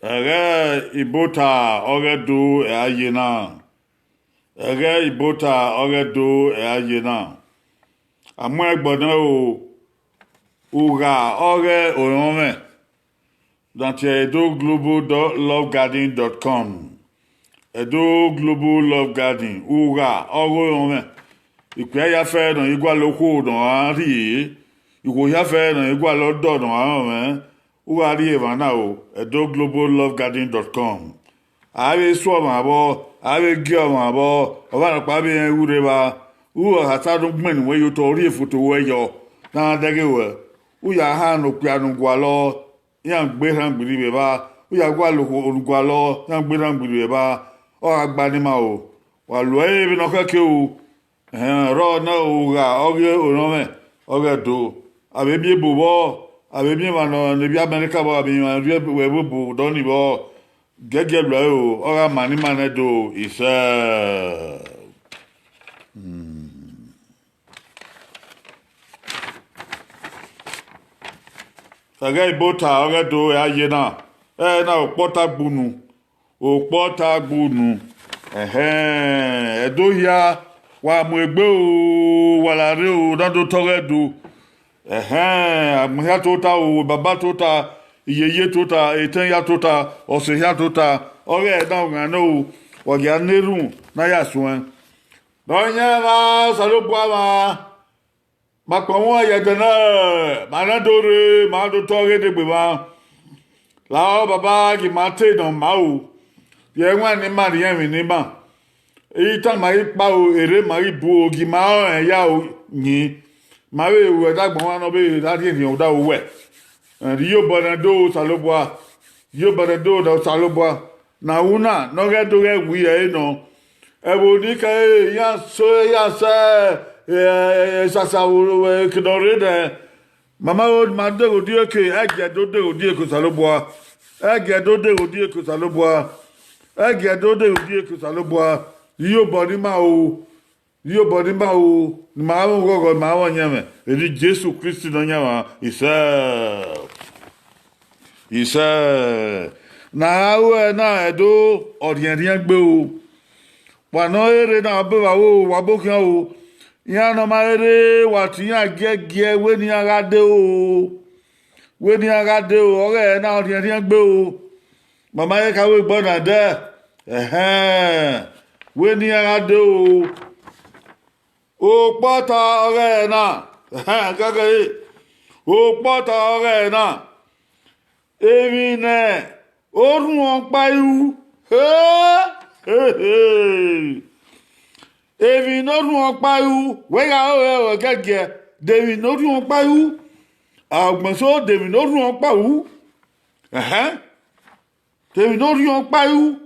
Ege ibota ogedu ayena. Ege ibota ogedu ayena. Amu egbona o uga oge oyome. Dans edoglobal.lovegarden.com. Edo Global Love Garden uga ogo yome. Ikwe ya fe no igwa loko no ari. Iko ya fe no igwa lodo no ame. Uga ri evana o edogloballovegarden.com. Ave so ma bo, ave gyo ma bo, oba na pa be ure ba. U hata do gmen we yo to ri foto we yo. Na dege we. U ya ha no kwa no gwa lo. Yan gbe ran gbiri be ba. U ya gwa loko olugwa lo. Yan gbe ran gbiri be ba. O agbanima o wa lo e no keke o ro na o ga oge onome oge do abebi bobo abebi ma no ne bi America bo abi ma we bo do ni bo gege lo o ga mani mane do ise saga ibota oge do ya ye na na o pota gbunu òpọ́ta gbùnù ẹ̀dó ya wà mú ẹgbẹ́ o wà láàrin o dádó tọ́rẹ́dù àmúyá tó ta o bàbá tó ta ìyẹyẹ tó ta ètẹ́yà tó ta ọ̀sẹ̀yà tó ta ọ̀rẹ́ ẹ̀dá ọ̀gànà o ọ̀gẹ̀ anérùn náyà sùn ẹ̀ lọ́yẹ́ máa sàlóbù àmà màpọ̀ wọn ẹ̀yẹ̀dẹ̀ náà màá náà dóore màá tó tọ́rẹ́dẹ̀gbẹ̀ máa láwọn bàbá kì máa tẹ̀ ìdàn máa o ye nwa ni mari yen ni ba ita mari pa o ere mari bu ogi ma o ya o yin mari we dagbon wa no be dadi ni o da o we ri yo bonado salobwa yo bonado da salobwa na una no ge do ge wi e no e bo ni ka ya so ya sa sa o kidore de mama o ma de o di ke age do de o di ko salobwa age do de o di ko salobwa ege do de odi ekusa lo boa yo body ma o ni ma wo gogo ma wo nyame edi Jesus Christ no nyama isa na awe na edo orienrien gbe o wa no ere na be wa o wa bokian o ya no ma ere wa ti yan gege we ni agade o ore na orienrien gbe o mama ye kawe gbona de we ni agade o pota ore na gaga o pota ore na emi ne orun on payu emi no run on payu we ga o gege devi no run on payu agbonso devi no run on payu Devi no ri on pa yu.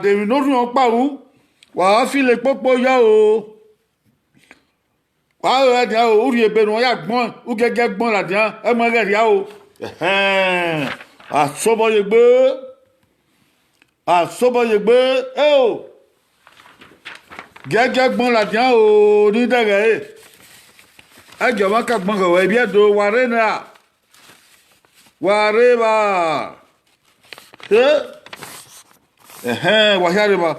Devi no ri on pa yu. Wa fi le popo ya o. Wa o dia o uri ebe no ya gbon, u gege gbon la dia, e mo re ya o. Asobo ye gbe e o. Gege gbon la dia o ni dere e. E jo ma ka gbon ko we bi do wa re na. Wa re ba. Wa hare ba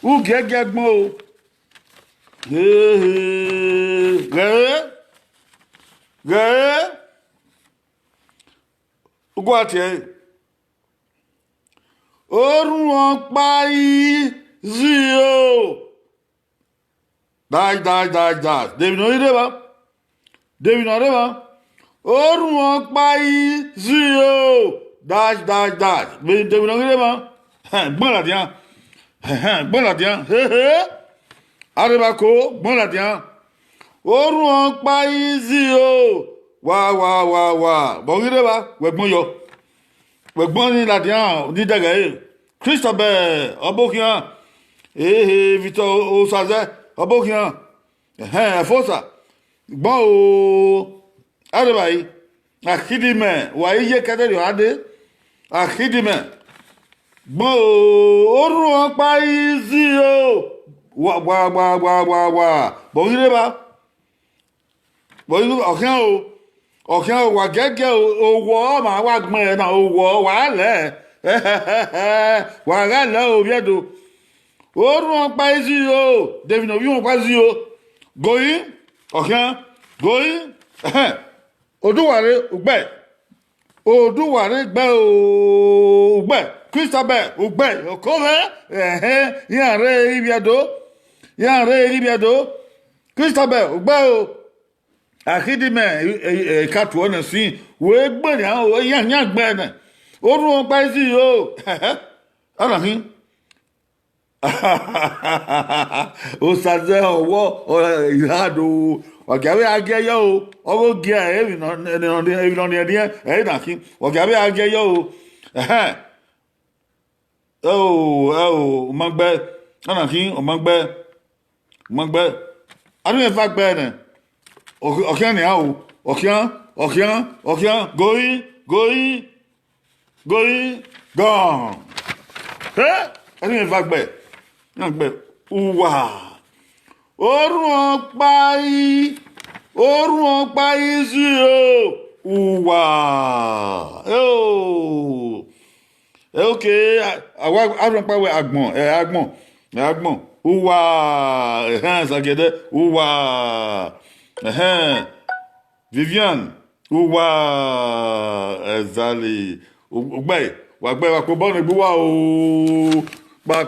u gege gbon o ugo ati orun on pa yi zio dai David no ire ba orun on pa yi zio dash me de no ire ba bon la dia arriba ko bon la dia orun on pa izi o wa bon ire ba we gbon yo we gbon ni la dia ni daga e Christopher obokian Victor Osaze obokian fosa gbon o arriba yi akidime wa iye kadere ade akidime gbọ́n orun ọpa izi o wà bọ̀ yíre bá bọ̀ yíre ọ̀kẹ́ o ọ̀kẹ́ wà gẹ́gẹ́ owó ọmọ àwọn agbọ̀n ẹ̀ náà owó wà á lẹ̀ wà á lẹ̀ òbí ẹ̀dọ̀ orun ọ̀pá ezi o david obi wọn pa zi o goyin ọ̀kẹ́ goyin odúwàrí ògbẹ́ odúwàrí gbẹ́ ògbẹ́ christabel ògbẹ́ òkọ́fẹ́ yàrá ibi ẹ̀dọ̀ christabel ògbẹ́ o akidime katuo na si we gbe ni o yan gbe na orun pa si o ala hin o saze owo irado ogawe ageyo o owo gi e no na kin ogawe ageyo o magbe ala hin o magbe anu e fa gbe na ọ̀kíán ni a o ọ̀kíán going gone ẹni mi fa gbẹ uwa orun ọ̀pá yìí sí o uwa ok àwọn arúgbó agbọ̀n uwa ṣàgẹ̀dẹ̀ uwa. Vivian uwa ezali ugbe wagbe wa ko bonu gbuwa o pa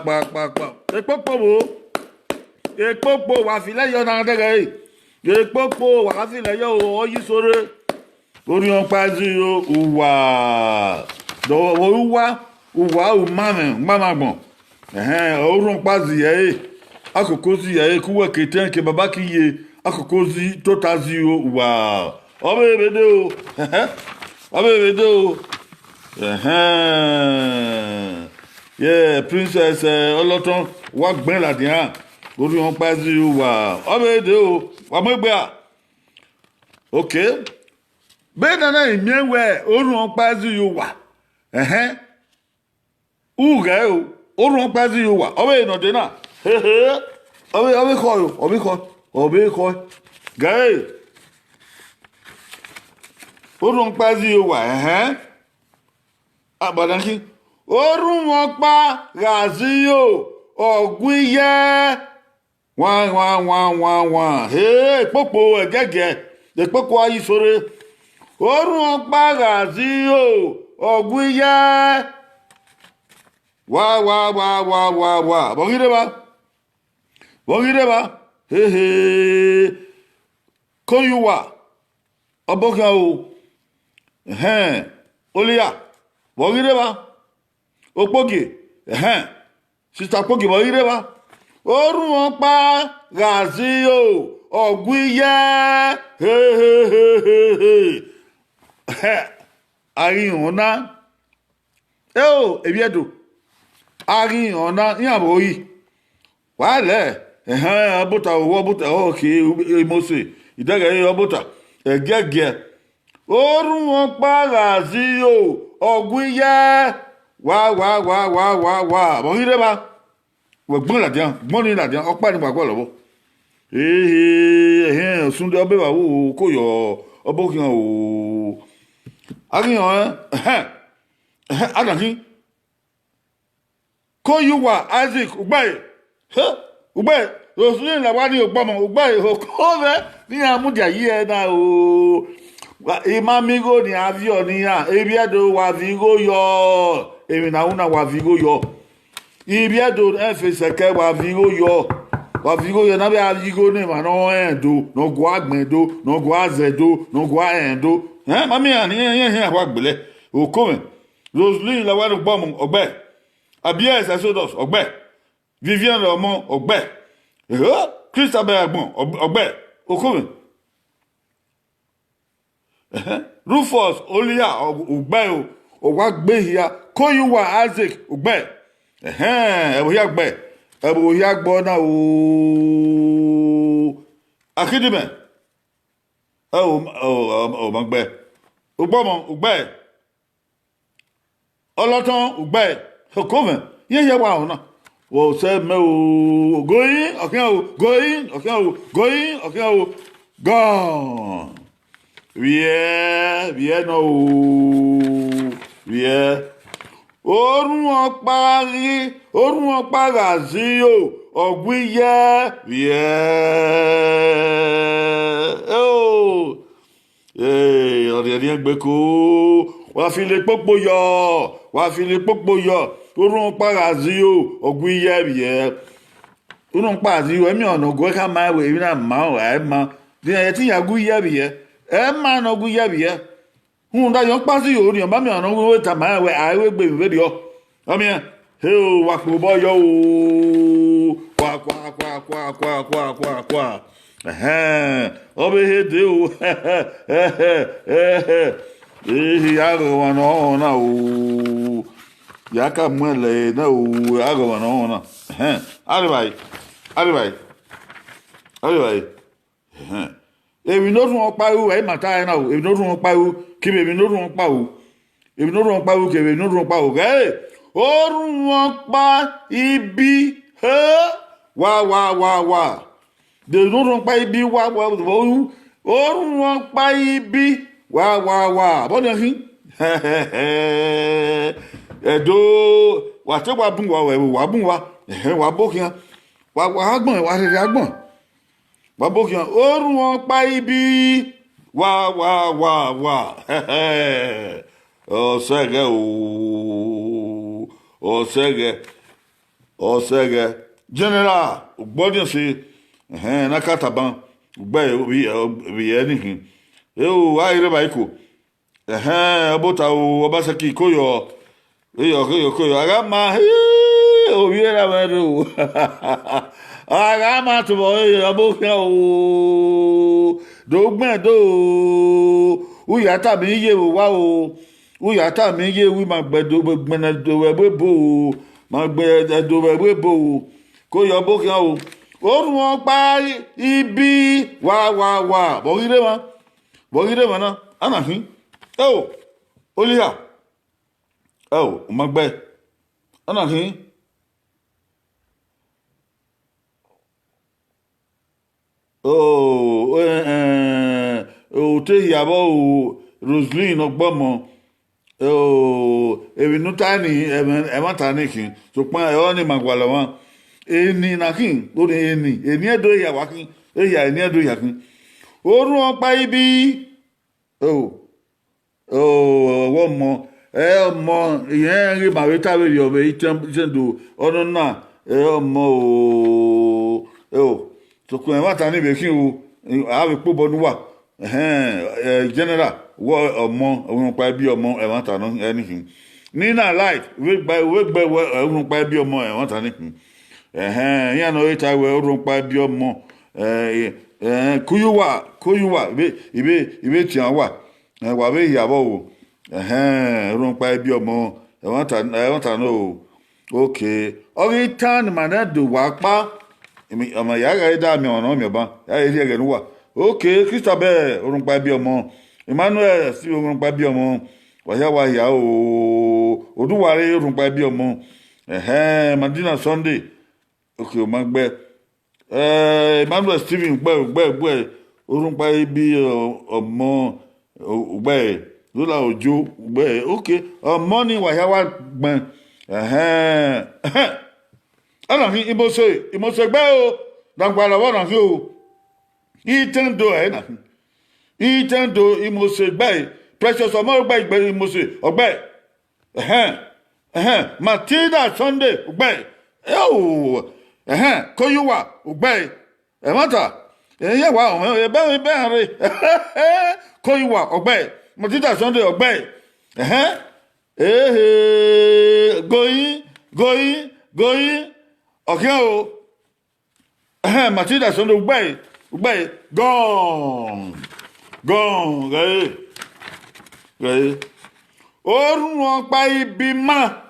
epopo wa fi le yo na dege epopo wa fi le yo o yi sore ori on pa zi o uwa do uwa o mama gbon orun pa zi akoko zi kuwa keten ke baba kiye akokozi totazi o wa obebede o yeah princess oloton wa gbin ladian ori won pa zi o wa obebede o wa mogbe a okay be na imiewe ori won pa zi o wa uge o ori won pa zi o wa obe no de na obe ko gay orun pa zi o wa abadanki orun won pa gazi o ogun iye wa popo egege de popo ayi sore orun won pa gazi o ogun iye wa bogire ba koyuwa oboka o olia bogire ba opoge sister poge bogire ba orun won pa gazi o ogwiye ari ona ebiedo ari ona yabo yi wale abuta owo abuta okay mose idege abuta egege orun won pa gazi o ogwiye wa bogire ba we gbon ladian opa ni gbagbo lowo sunde obe ba wo ko yo obokian o ariyan adakin koyuwa Isaac ugbe rosulin la wadi ogbomo ugbe okove ni amudia yi na o imamigo ni avio ni ya ebiedo wa vigo yo emi na una wa vigo yo ibiedo efeseke wa vigo yo na be avigo ni ma no endo no gwa agbedo no gwa azedo no gwa endo mami ani yen wa gbele okove rosulin la wadi ogbomo ogbe Abia Exodus ogbe Vivian Romo ogbe Christabel agbon ogbe okome Rufus Olia ogbe o wa gbe hia Koyuwa Isaac ogbe ebo hia gbo na o akidime magbe ogbomo ogbe oloton ogbe Okome ye wa ona o se me o going gone Viens no. Viens. Orun ọ̀pá-gàzíò, ọ̀gbìyẹ, viens. Oh. Ọ̀rẹ́ ẹgbẹ́ kó. Wà fi lè pópó yọ. Orun ọ̀pá-gàzíò, ọ̀gbìyẹ, viens. Orun ọ̀pá-gàzíò, ẹ̀mí ọ̀nà ògùn ẹ̀ka máa wẹ̀ ẹ̀mí náà máa wẹ̀ ẹ̀ máa. Díẹ̀ tí yàgù yẹ viens. Ẹ̀ máa nà ọ̀gùn yẹ viens. Da yon pasi yo ni ba mi ana wo ta ma we ai we gbe we dio ami he o wa ko bo yo o kwa obe he de o ya go wa no na o ya ka mwele na o ya go wa no na ari bai èmi no run opa o e mata na o èmi no run opa o ki èmi no run opa o èmi no run opa o ke èmi no run opa o orun opa ibi wa de no run opa ibi wa orun opa ibi wa bo ni hin edo wa te wa bun wa bo kian wa agbon wa rere agbon Babokian, orun ọ̀pá ibi, wa. Ọ̀sẹ̀gẹ̀. General, gbọ́dọ̀ sí, na kataban, bi ẹnìkan. Ewu, ayé báyìí kò. Ọbọ̀ta o, Ọbaṣẹ́kì kóyọ̀, aga máa, òbí ẹ̀rọ mẹ́rin o. Aga ma to boy abokia o dogben do uyata mi ye wa o uyata mi ye wi ma gbedo gbena do we bo ma gbe do we bo ko yo bokia o orun ọ̀pá ibi wa bo gire ma na anafin oliya ma gbe anafin te yabo o Roseline ogbomo ebi nutani e matani kin so pon e oni magwala wan eni na kin o ni eni edo ya wa kin eni edo ya kin orun ọ̀pá ibi wo mo ìyẹn rí màwé táwé rí ọbẹ ìtẹndo ọdún náà tokun wa ta ni be kin o a we po bonu wa general wo ọmọ ohun pa bí ọmọ e wa ta no anything ni na light we gba ohun pa bí ọmọ e wa ta ni yan no e ta we ohun pa bí ọmọ kuyuwa ibe ti an wa we yabo o ohun pa bí ọmọ e wa ta no okay ori tan manado wa pa ọmọ ya ga da mi ọ̀nà mi ọba ya eri ege nuwa okay Christabel orunpa bí ọmọ Emmanuel sí orunpa bí ọmọ wa ya o Oduware orunpa bí ọmọ Madina Sunday okay o ma gbe Emmanuel Stephen gbe orunpa bí ọmọ gbe Lola Ojo gbe okay ọmọ ni wa ya gbon ana fi imose gbe o dangbara wona fi o itendo na fi itendo imose gbe precious omo gbe igbe imose ogbe Matilda Sunday ogbe Koyuwa ogbe e mata ye wa o e be re Koyuwa ogbe Matilda Sunday ogbe going okay o Matilda Sunday ugbe gone orun ọ̀pá ibi ma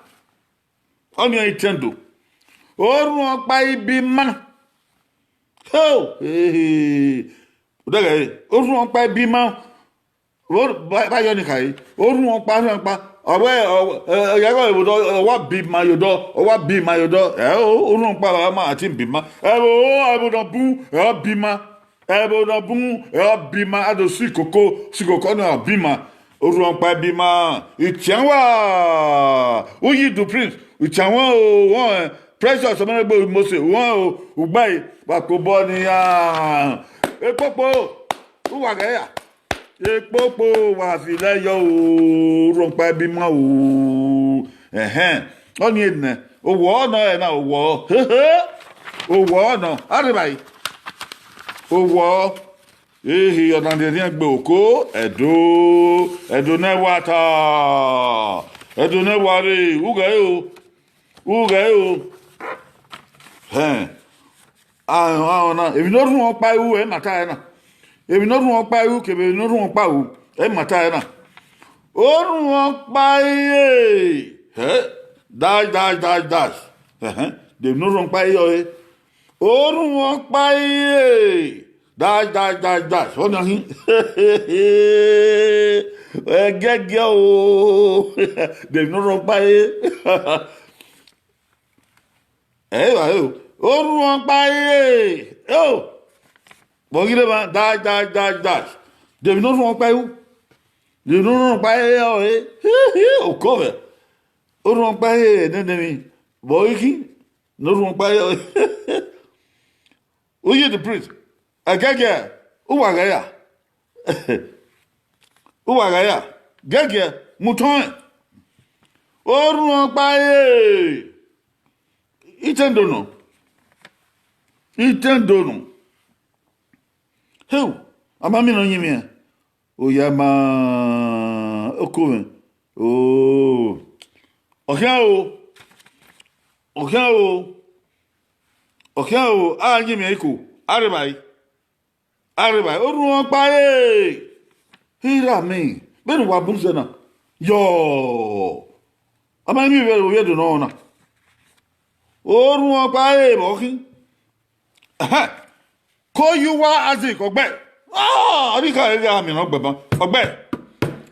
oni itendo orun ọ̀pá ibi ma orun ọ̀pá ibi ma ba yo ni kai orun ọ̀pá yago ibodo wa bi mayodo orun pa ma ati bi ma ibodo bu bi ma ebo na bun bima ado sikoko na bima oruon pa bima itianwa oyi do prince itianwa o won precious o gbo mose won o ugbai wa ko bo ni ya epopo uwa ga ya epopo wa fi le yo o oruon pa bima o oni ene owo na e na owo owo na aribai owo ehi ọ̀nàdìrín ẹgbẹ́ òkó ẹ̀dọ́ nẹ́wàtà ẹ̀dọ́ nẹ́wàrí ugẹ̀ o àwọn náà èmi náà rún wọn pa ewu ẹ̀ màtá ẹ̀ náà èmi náà rún wọn pa ewu kèbè èmi náà rún wọn pa ewu ẹ̀ màtá ẹ̀ náà ó rún wọn pa iye dash èmi náà rún wọn pa iye ọ̀hẹ́ ó rún wọn pa iye. Dash. Olha aí. Gege o. Deve não romper aí. Vai. O romper aí. Vou ir lá. Dash. Deve não romper aí. Deve não romper aí. O cover. O romper aí. Nem. Vou ir aqui. Não romper aí. O you the priest. Agege, uwagaya. Gege, muton. Orun paye. Itendono. Heu, amami no nyimi. Oyama okuwen. Oh. Okia o, a nyimi iku. Arriba, orun pa hira mi. Benu wa bunse na. Yo. Ama mi we do no na. Orun pa bokin. Ko you wa azik ogbe. Abi ka ere mi no gbeban. Ogbe.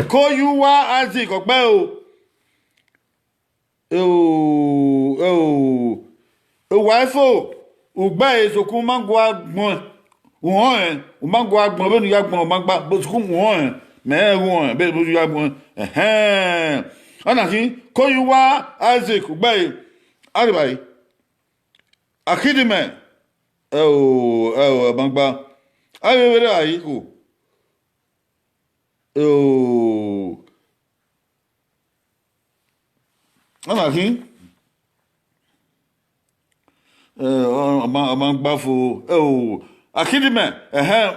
Ko you wa azik ogbe o. Wifo. Ugbe ezokun mangwa gbon. O mango agbon be nu ya gbon o magba bo sukun won me won be bo ya gbon ana ki ko yu wa Isaac gbai aribai akidime magba ayi were ayi ko ana ki magba fo akidime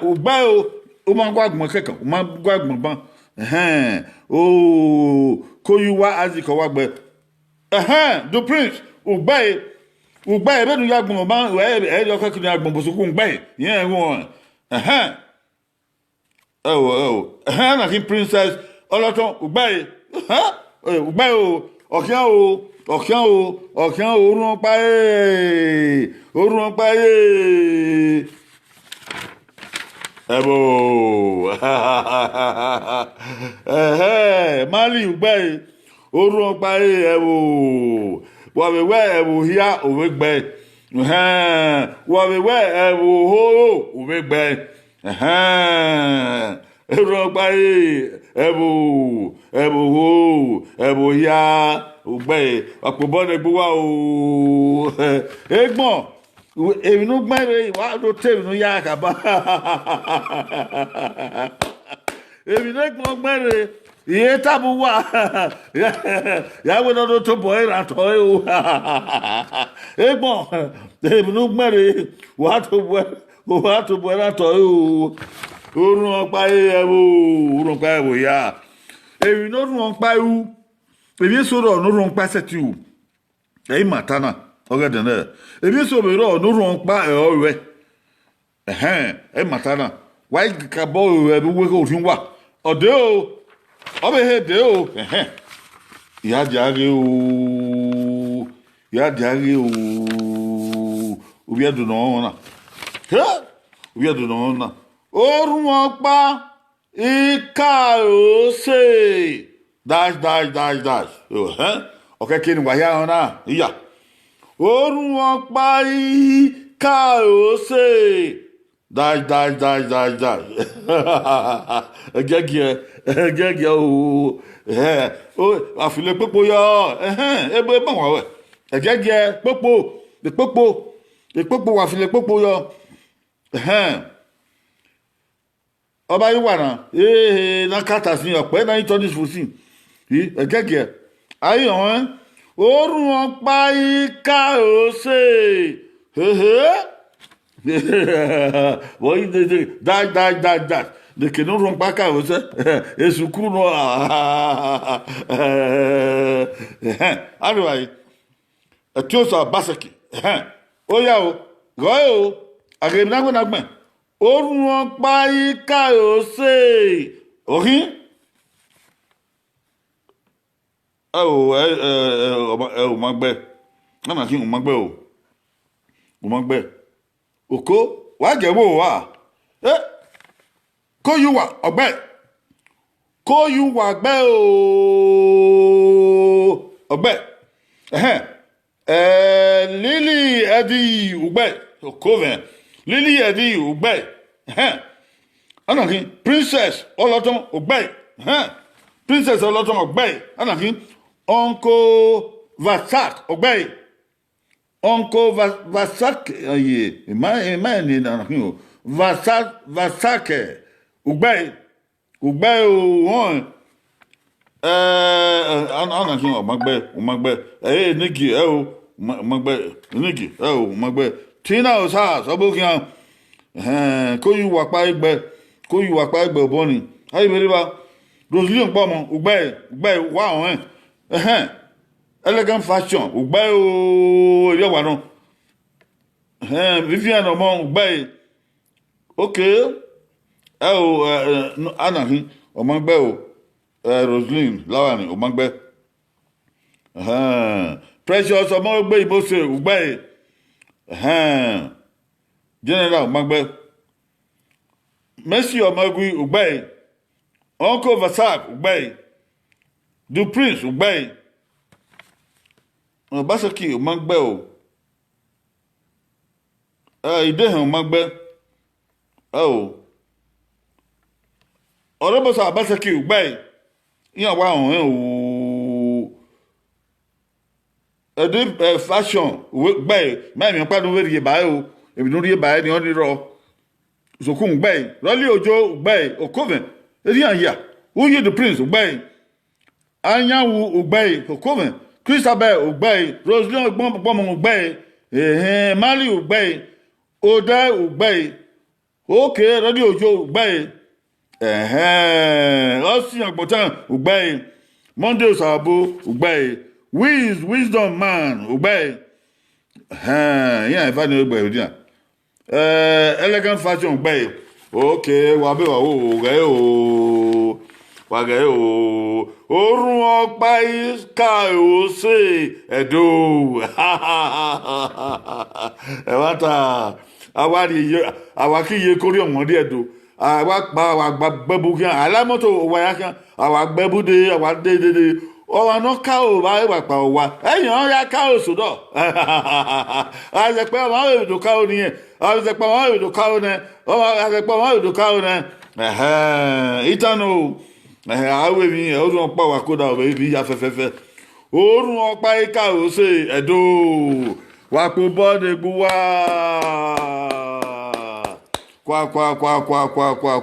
ugba o ma gwa agbon keke o ma gwa agbon ban koyuwa aziko wa gbe the prince ugba be nu ya agbon ban we yo keke ni agbon bosoku ugba yen won na ki princess oloton ugba o ọ̀kíán orun pa ẹ̀bò mali ugbe orun pa ẹ̀bò wọ̀wẹ̀wẹ̀ ẹ̀bò híá òwe gbẹ wọ̀wẹ̀wẹ̀ ẹ̀bò hóró òwe gbẹ orun pa ẹ̀bò hó ẹ̀bò híá ugbe ọ̀pọ̀bọ́ ni gbówá o egbọn èmi ló gbẹ́rẹ̀ ìwádìí tèmi ló yá àkàbá èmi ló gbẹ́rẹ̀ ìyẹn tábù wà yàwó lọ́dún tó bọ̀ ìràtọ̀ o egbọn èmi ló gbẹ́rẹ̀ wà tó bọ̀ ìràtọ̀ o orun ọ̀pá ẹ̀wò yá èmi ló rún ọ̀pá ẹ̀wò èmi sọ̀rọ̀ ọ̀nùrún ọ̀pá sẹ́tì o ẹ̀yìn màtá náà ọgẹdẹ náà ebi so be ro no ron pa ọrẹ ẹ matana why ka bo ẹ bi we ko fin wa ode o obe he de o ya jare o obi adu no na obi adu no na orun pa ika o se dash okay kini wa ya na iya orun ọpa ika ose Die. Gẹ́gẹ́ o àfilẹ̀ pípò yọ ebe bọ̀ wọ́n wẹ̀ gẹ́gẹ́ pípò àfilẹ̀ pípò yọ ọba yìí wà náà náà kàtà sí ọ̀pẹ́ náà yìí tọ́jú fún sí gẹ́gẹ́ ayé wọn orun ọ̀pá ìka ọ̀sẹ̀ wọ́n yìí die de que não rompa a causa esse cruno aí a tiosa basaki oya o goyo agemna go nagbe orun pa ika o se ohin o magbe na ki o magbe oko wa jewo wa kóyúwà ọgbẹ́ kóyúwà gbẹ́ ọgbẹ́ lílì ẹ̀dí ọgbẹ́ kóvẹ̀ lílì ẹ̀dí ọgbẹ́ anakin princess ọlọ́tàn ọgbẹ́ princess ọlọ́tàn ọgbẹ́ anakin uncle vasak ọgbẹ́ uncle vasak ẹ̀yẹ ìmáyẹ̀ni anakin o vasak Ugbẹ́ wọn anakin ọmọgbẹ́ nigi ọmọgbẹ́ tina ọsà sọbókìá kóyúwà pa ẹgbẹ́ ọbọni ayébẹrẹba rosalie pọmọ Ugbẹ́ wà ọhún elegant fashion Ugbẹ́ ìyọwà náà Vivian ọmọ Ugbẹ́ okay. Anakin ọmọgbẹ́ o Rosaline Lawani ọmọgbẹ́ Precious ọmọgbẹ́ ìbọ̀sẹ̀ Ugbẹ́ General ọmọgbẹ́ Mercy ọmọgbẹ́ Ugbẹ́ Uncle Vasak Ugbẹ́ Du Prince Ugbẹ́ Basaki ọmọgbẹ́ o Idehan ọmọgbẹ́ ọ̀rẹ́bọ̀sọ̀ àbáṣẹ́kì Ugbẹ́ yíyan wá ọ̀hún ẹ̀dí fashion Ugbẹ́ mẹ́rin pàdé wẹ́rẹ́ yẹ báyìí o èmi ló rí yẹ báyìí ni wọ́n ní rọ sòkún Ugbẹ́ lọ́lí òjò Ugbẹ́ Okoven èdèyàn yà wúyẹ the prince Ugbẹ́ anyanwu Ugbẹ́ Okoven Christabel Ugbẹ́ Rosalie gbọ́mọ Ugbẹ́ Mali Ugbẹ́ Ode Ugbẹ́ òkè lọ́lí òjò Ugbẹ́ ọsìn àgbọ̀tán Ugbẹ́ Monday Osabo Ugbẹ́ wisdom man Ugbẹ́ yíyan ìfá ni Ugbẹ́ òdìyàn elegant fashion Ugbẹ́ ok wà bẹ́ẹ̀ wà gẹ́ o orun ọ̀pá ìka ọ̀sẹ̀ ẹ̀dọ́ ẹ̀wá ta àwa kí iye kórè ọ̀mọdé ẹ̀dọ́ àwa pa àwa gbẹ́bù kí alámọ́tò wáyà kan àwa gbẹ́bù dé àwa dédédé ọ̀wà náà ká ò bá ìwà pa ọ̀wà ẹ̀yìn ọ̀yà ká ò sódọ̀ àṣẹpẹ́ ọmọ èdò ká ò nìyẹn àṣẹpẹ́ ọmọ èdò ká ò nẹ àṣẹpẹ́ ọmọ èdò ká ò nẹ ìtànù àwọn èmi ọdún ọ̀pá wà kódà ọ̀bẹ ibi ya fẹ́fẹ́fẹ́ orun ọ̀pá ìka ò ṣe ẹ̀dọ́ wàpò bọ́ọ̀dù gbú wá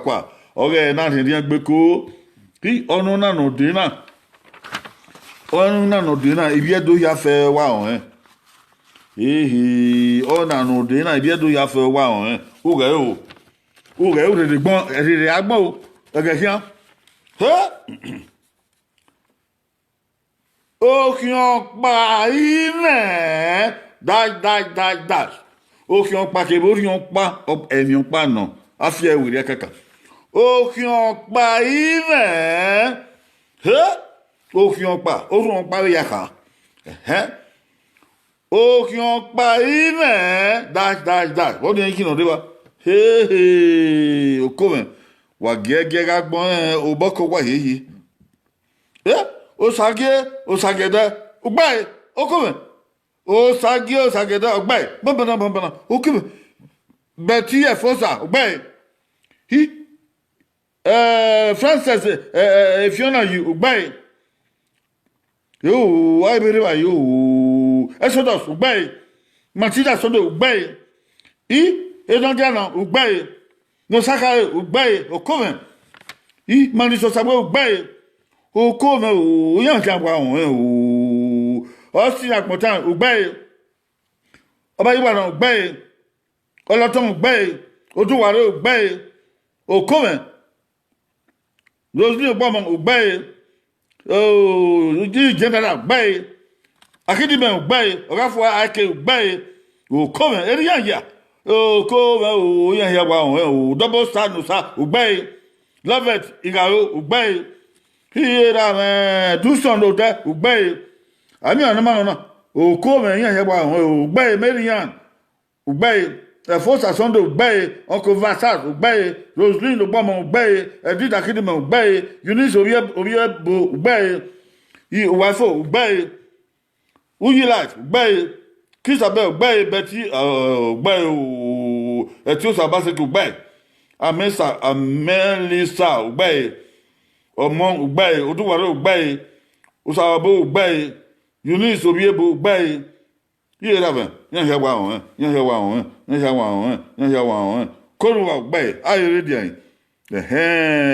kwa ọ̀rẹ́ náà ti rí ẹgbẹ́ kó kí ọ̀nù náà nù dín náà ibi ẹ̀dọ́ ya fẹ́ wà ọ̀hún ọ̀nà nù dín náà ibi ẹ̀dọ́ ya fẹ́ wà ọ̀hún ó rẹ̀ ó rèé gbọ́n rèé agbọ́n o ẹ̀gẹ̀ kí á òkè ọ̀pá ilẹ̀ dáadáa òkè ọ̀pá kébé orí ọ̀pá ẹ̀mí ọ̀pá náà á fi ẹ̀wì rẹ̀ kẹ̀kẹ́ òkè ọ̀pá ilẹ̀ òkè ọ̀pá orí ọ̀pá rẹ̀ yàkà òkè ọ̀pá ilẹ̀ dáadáa wọ́n ní ẹ̀yìn kí náà dé wa òkò mẹ́ wà gẹ́gẹ́ gbọ́n ọbọ̀kọ̀ wà yéye òsàgẹ̀dẹ̀ ọgbẹ́ òkò mẹ́ òsàgẹ̀dẹ̀ ọgbẹ́ bọ́nbọ̀nà òkò mẹ́ Betty Fosa, obey. He, Francis, Fiona, you obey. You, I believe you. Exodus, obey. Matilda Sodo, obey. He, Edondiana, obey. No Saka, obey, or come. He, Maniso Sabo, obey. O come, o Yanka, o Ostia Motan, obey. Obayuan, obey. Olaton, obey. Oduware, obey. O come. Those new women obey. Oh, general obey. Akidime obey. Orafua ake obey. O come. Eriya. O come. O yan wa. Double star no sa obey. Love it. Igaro obey. Here am do son no there obey. Ami anama no. O come yan wa obey. Marian obey. Força Sunday obey, Uncle Vassar obey, Roseline Obama obey, Edith Akidime obey, Eunice Obiebo obey, Uwafo obey, Uyilight obey, Christabel obey, Betty obey, Etiosa Basek obey, Amelisa obey, Omon obey, Oduware obey, Usawabo obey, Eunice Obiebo obey. Here haven't. Yan hear one. Koruwa obey. I ready.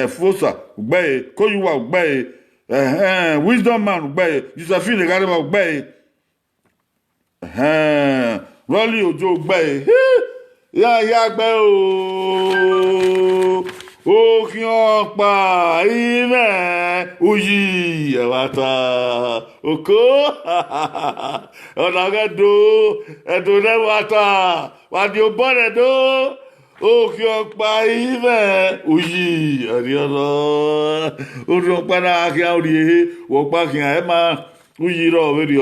Fosa obey. Koruwa obey. Wisdom man obey. Josephine Garima obey. Rolly Ojo obey. Ya gbe o kí on pa ire uyi ewata oko onagado edore wata wadi obore do o kí on pa ire uyi ariolo o pa na kí ori wo pa kí e ma uyi ro veri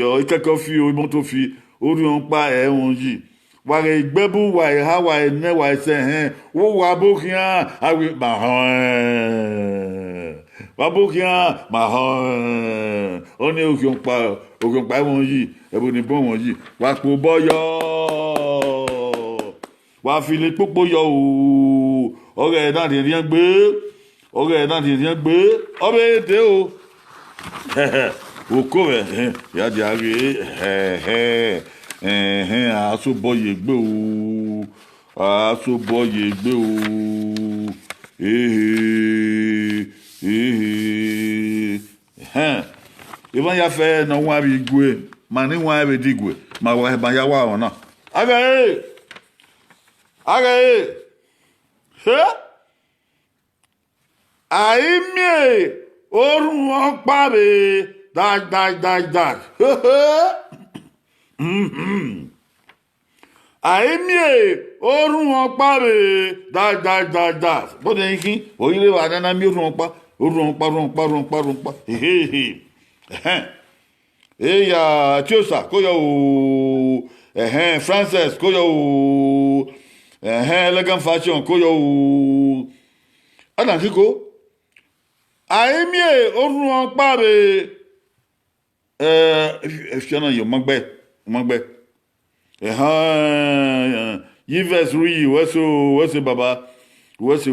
o ikeko fi o mo to fi ori on pa e won yi wàrẹ̀ ìgbẹ́bù wàrẹ̀ ha wàrẹ̀ nẹ́ wàrẹ̀ sẹ̀ wọ́n wà bókìá àwẹ̀ màhán ó ní òkè òǹpa wọn yìí ẹ̀bùn ní bọ́ wọn yìí wà pò bọ́yọ̀ wà fìlè pópó yọ ọ̀rẹ́ ẹ̀ náà ti rí ẹ gbé ọbẹ̀ ètè o òkò rẹ̀ yàjà rẹ̀ asoboye gbe o even ya fe no wa bi gwe ma ni wa be digwe ma wa ba ya wa ona aga he aimie orun opa be dag Aimie orun opa re da bode yin oyire wa na mi orun opa ya Tiosa ko yo Francis ko yo elegant fashion ko yo ana kiko Aimie orun opa re fiona yo magbe Yves Rui wese baba wese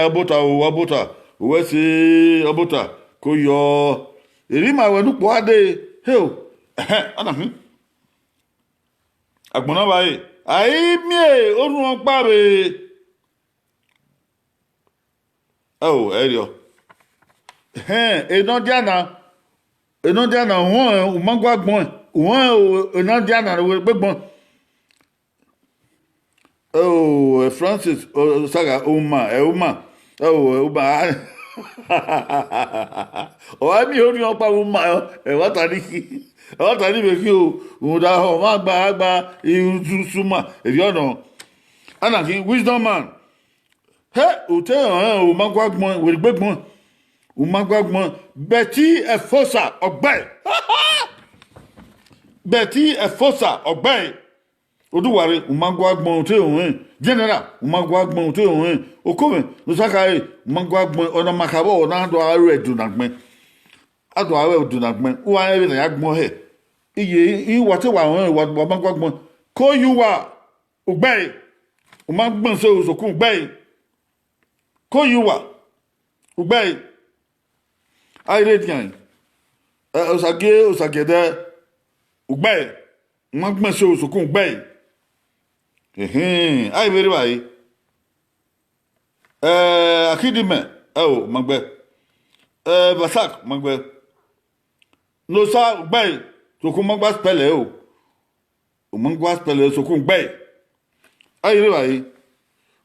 abota wese abota ko yo eri ma we nupo ade ana fi agbona bae ai mie orun pa be erio enodiana won umangwa gbon won enodiana we gbegbon Francis saga uma mi ori on pa uma wa tani be ki o da ho ma gba suma ebi ona ana ki wisdom man o te umangwa gbon we gbegbon umagbagbon Betty Fosa ogbe Oduware umagbagbon te ohun general umagbagbon te ohun okome no sakai umagbagbon ona makabo ona do are dunagben ado are dunagben wa ebe na yagbon he iye wate wa wa magwagbon ko yuwa ugbe o ma gbon se osokun ugbe ko yuwa ugbe ayre dian osagede ugbe o ma gbon se osokun ugbe ay veri vai akidime o magbe basak magbe no sa ugbe sokun magba spele o magba spele sokun ugbe ay veri vai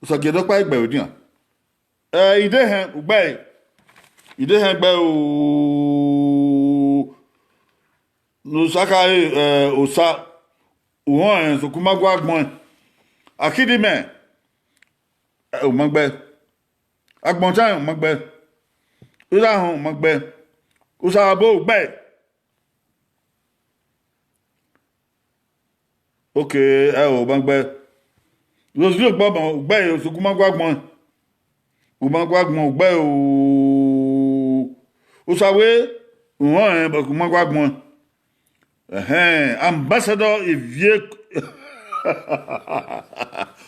osagede pa igbe odian ide hen ugbe gbe o no saka osa won sokun magwa gbon akidime o magbe agbon tan magbe ira hon magbe usa bo gbe okay o magbe lo si gbo bon gbe o sokun magwa gbon gbe o usawe won bo magwa gbon ambassador evie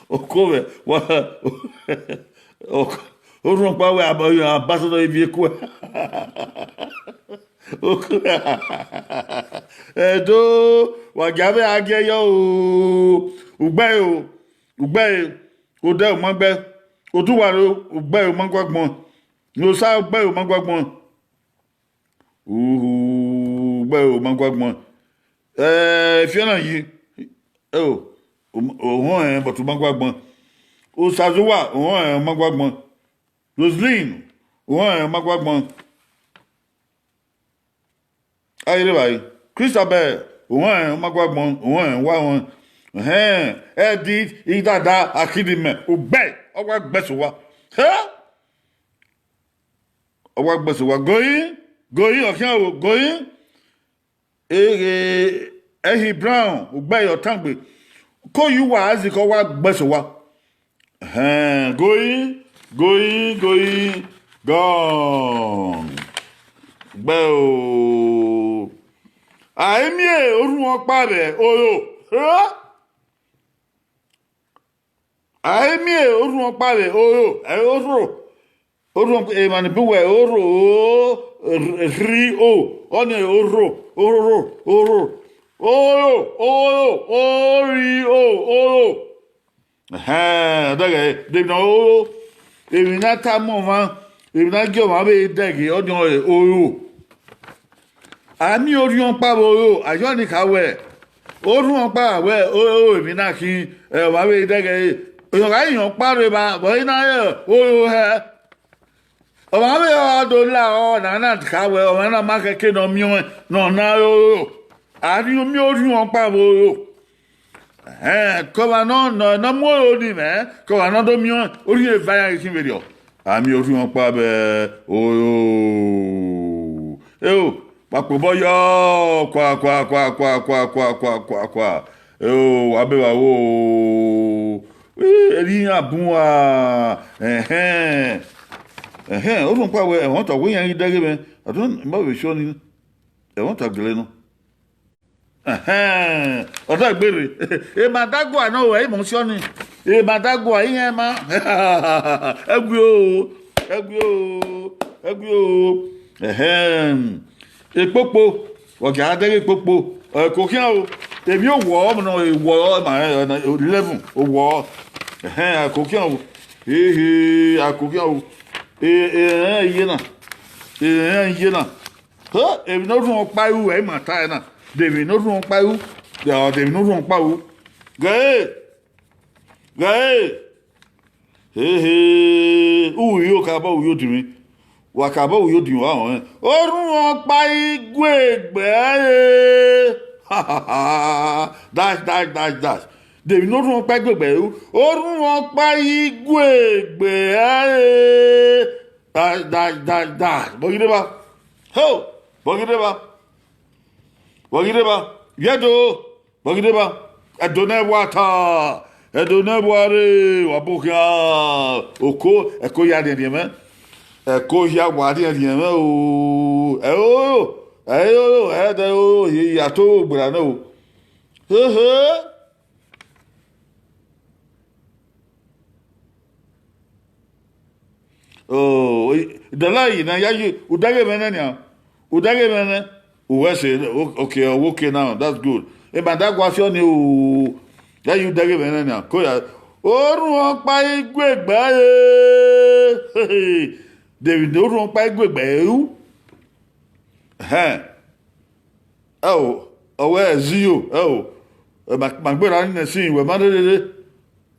okove wa o ron pa we ambassador evie ko do wa gabe ageyo ugbe o de o magbe o tun wa ugbe o magwagbon no sa ugbe o magwagbon ugbe o magwagbon fiona yi won but o magwagbon o sazuwa won magwagbon Roseline won magwagbon ayre bai Christabel won magwagbon won wa won edit idada akidime ugbe ogwa gbeso wa ogwa gbeso wa goyin okian o goyin ehi brown ugbe yo tangbe ko yu wa aziko wa gbeso wa goyin gone gbe o aimi orun opa re oyo aimi orun opa re oyo orun mani buwe ri o oni daga de no èmi na ta mo ma èmi na gyo ma be dege odun oyo ami orion pa oyo ayo ni kawe orun pa we èmi na kin ma be dege oyo ga yan pa re ba bo ina oyo he o ma be do la o na kawe o na ma ke no mi no na oyo ari mi orion pa oyo comment non mo ni me comment non do mi ori e va yan kin video ami ori won pa be o papo boyo kwa abe wa wo eri abun wa o dun pa we won to we yan idege me I don't ma we sure ni e won to gele no ọ̀dọ́ ìgbèrè èmàdágùn àná ò ẹ̀mọ̀ sí ọ́nì èmàdágùn àyíyàn má ẹgbẹ́ o èpòpò ọ̀gá adẹ́rẹ́ èpòpò kòkíà o èmi ò wọ̀ ọ́ mọ̀nà ìwọ̀ ọ́ 11 ò wọ̀ ọ́ àkòkíà o àkòkíà o iye náà èmi náà rún ọpá irú ẹ̀ mà tá ẹ̀ náà David no run pa u. David no run pa u. Gae. Yo ka ba u yo dimi. Wa ka ba u yo dimi wa won. O run pa igwe Dash. David no run pa igwe u. O run pa igwe Dash. Bogide ba. Wagideba yedo wagideba adone wata edone boare wabukia eko ya de me eko ya wa de me o de o ya to gbera no oh the lie na ya you udage mena nya udage mena o say okay now that's good e ba da gwa fi oni o ya you udage mena nya ko ya orun pa igbegbe David orun pa igbegbe u ọwọ́ zio magbera ní sí ìwẹ̀ má dédé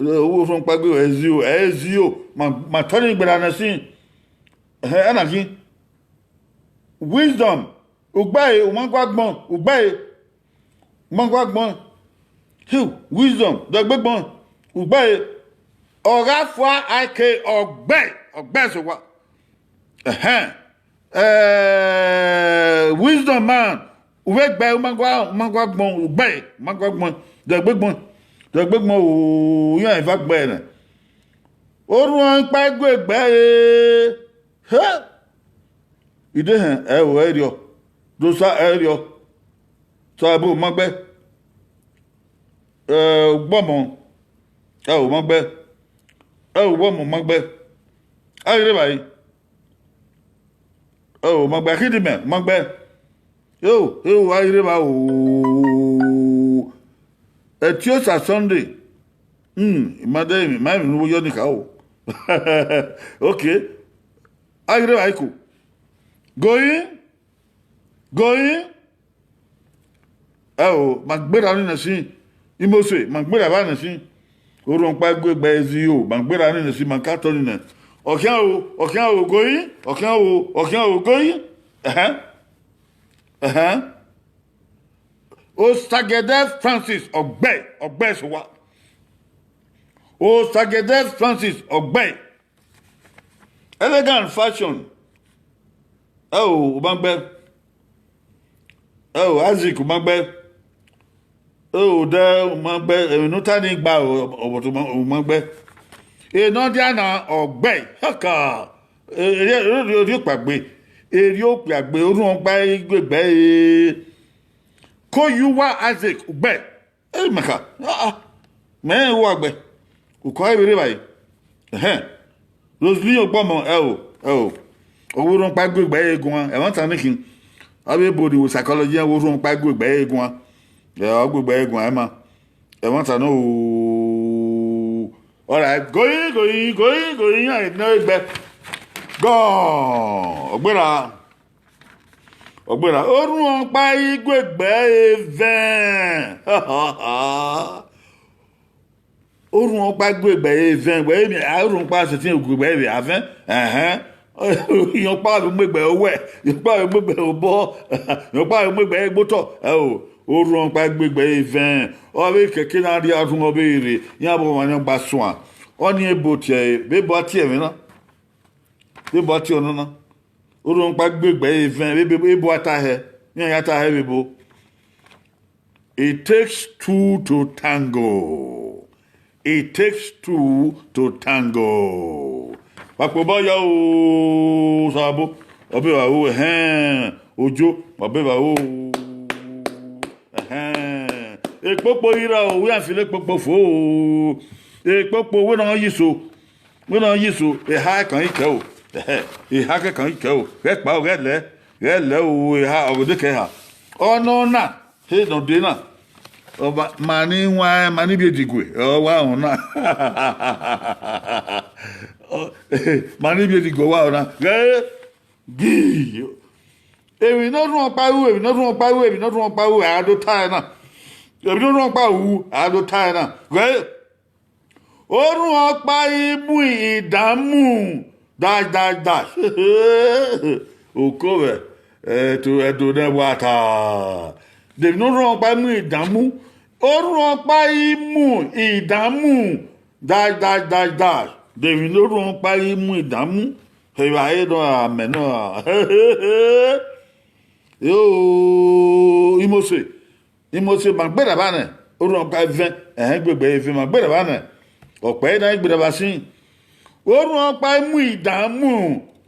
owó fún pàgbé zio ma tọ́jú ìgbèrà ní sí ẹnàkí wisdom ògbáyé òmọ́gbàgbọ́n wisdom dọ̀gbẹ́gbọ́n ògbáyé ọ̀gá fún àìkè ọ̀gbẹ́ sọ̀wọ́ wisdom man uwe gbe mangwa gbon dọgbẹgbọn o yan ifa gbe na orun an pa gbe he ide han o erio do sa erio so abu magbe gbomo o magbe gbomo magbe ayire bayi magbe kidime magbe yo ayire ba o etio sa Sunday madame mai nu yo ni ka o okay ayire ba iko going magbera ni na si imose magbera ba na si orun pa gbegbe ezi o magbera ni na si makato ni na ọ̀kíá o góyí ọ̀kíá o góyí o Sagede Francis ọ̀gbẹ́ ṣùwà o Sagede Francis ọ̀gbẹ́ elegant fashion o magbẹ́ Isaac magbẹ́ dẹ́ magbẹ́ ẹ̀rìnú tání gba ọ̀bọ̀tọ̀ magbẹ́ iná díàna ọ̀gbẹ́ haka eri òpàgbé orún ọgbà gbẹgbẹ kó yúwá Isaac ọgbẹ́ mẹ́ka mẹ́rin wọ àgbẹ̀ òkọ́ ìbéèrè báyìí Rosalie ọgbọ́mọ owó ọgbà gbẹgbẹ egun wa ẹ̀wọ̀n tán nìkan abẹ́bọ̀dì wò psychology owó ọgbà gbẹgbẹ egun wa ọgbẹgbẹ egun ẹ̀ ma ẹ̀wọ̀n tán náà all right, going, I know it back. Go, Ogbera. Orun pa igbegbe even. Orun pa igbegbe even. We mi orun pa se tin igbegbe even. Yon pa igbegbe owe. Yon pa igbegbe obo. Yon pa igbegbe egboto. Orun pa igbegbe even. Obe keke na ri atun obe ire. Yan bo wan yan gba soan. Oni ebo tie be bo tie mi na. Be bo tie onu na. Orun pa gbegbe even be bo ata he. Yan ya ta he be bo. It takes two to tango. It takes two to tango. Papo bo ya o sabo. Obe wa o ojo obe wa o epopo ira o we afile popo fo epopo we na yiso ha kan ike o ha kan ike o re pa o re le o ha ogode ke ha ono na he no de na oba mani bi edigwe o wa on na mani bi edigwe wa on na gi ewi no run pa u ado tai na ebi no run pa u ado tai na orun ọpa imu ìdààmú dash okowe to edo ne wata de no run ọpa imu ìdààmú orun ọpa imu ìdààmú dash de no run ọpa imu ìdààmú ewa edo ameno imose magbera bana orun ọpa even gbegbe even magbera bana ọ̀pẹ́ náà gbẹ̀rẹ̀bà sí orun ọpa mú ìdààmú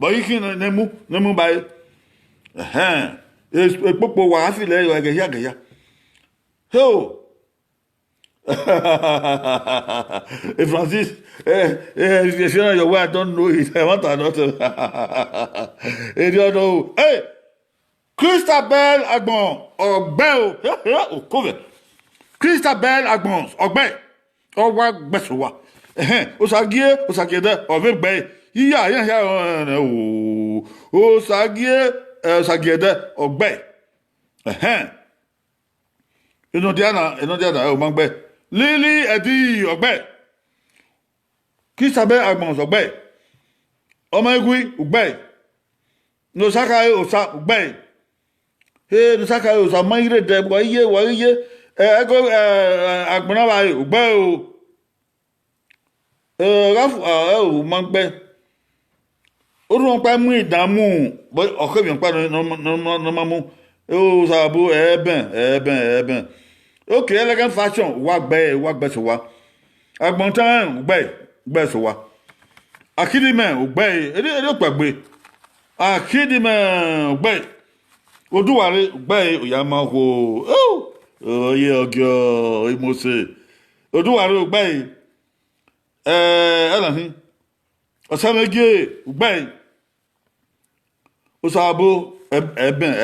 bọ̀yí kí nẹ́mú báyìí popo wa afile yo geya ho Francis if you know your way I don't know it I want to not you don't know hey Christabel Agbon ogbe o cover Christabel Agbon ogbe o wa gbesowa o sagie de o ve gbe iya o sagie de ogbe ino dia o mangbe Lily edi ogbe Christabel Agbon ogbe ọmọ egui ogbe no saka o sa ogbe no saka o sa maire de wa iye ego agbona ba ogbe o rafu o mangbe orun pa mu ìdààmú ọkọ mi pa no mamu o sabu eben okay elegant fashion wa gbe so wa agbon tan gbe so wa akidimen ogbe ere pagbe akidimen ogbe oduware ogbe oyama ho oye ogyo imose oduware ogbe elahin osamege ogbe osabo eben